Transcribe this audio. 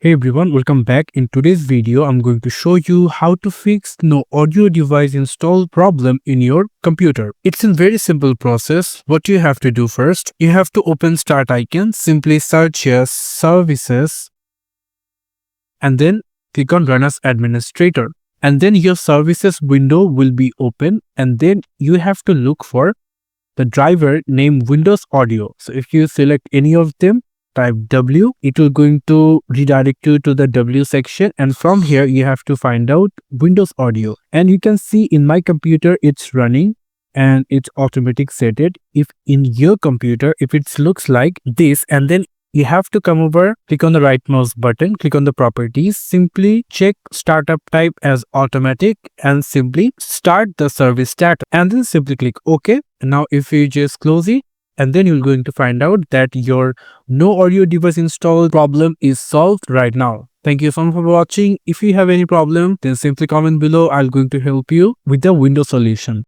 Hey everyone, welcome back. In today's video, I'm going to show you how to fix no audio device install problem in your computer. It's a very simple process. What you have to do first, you have to open start icon, simply search here services and then click on run as administrator. And then your services window will be open and then you have to look for the driver named Windows Audio. So if you select any of them, type W, it will going to redirect you to the W section, and from here you have to find out Windows Audio. And you can see in my computer it's running and it's automatic set it. If in your computer, if it looks like this, and then you have to come over, click on the right mouse button, click on the properties, simply check startup type as automatic and simply start the service status and then simply click OK. Now if you just close it, and then you're going to find out that your no audio device install problem is solved right now. Thank you so much for watching. If you have any problem, then simply comment below. I'm going to help you with the Windows solution.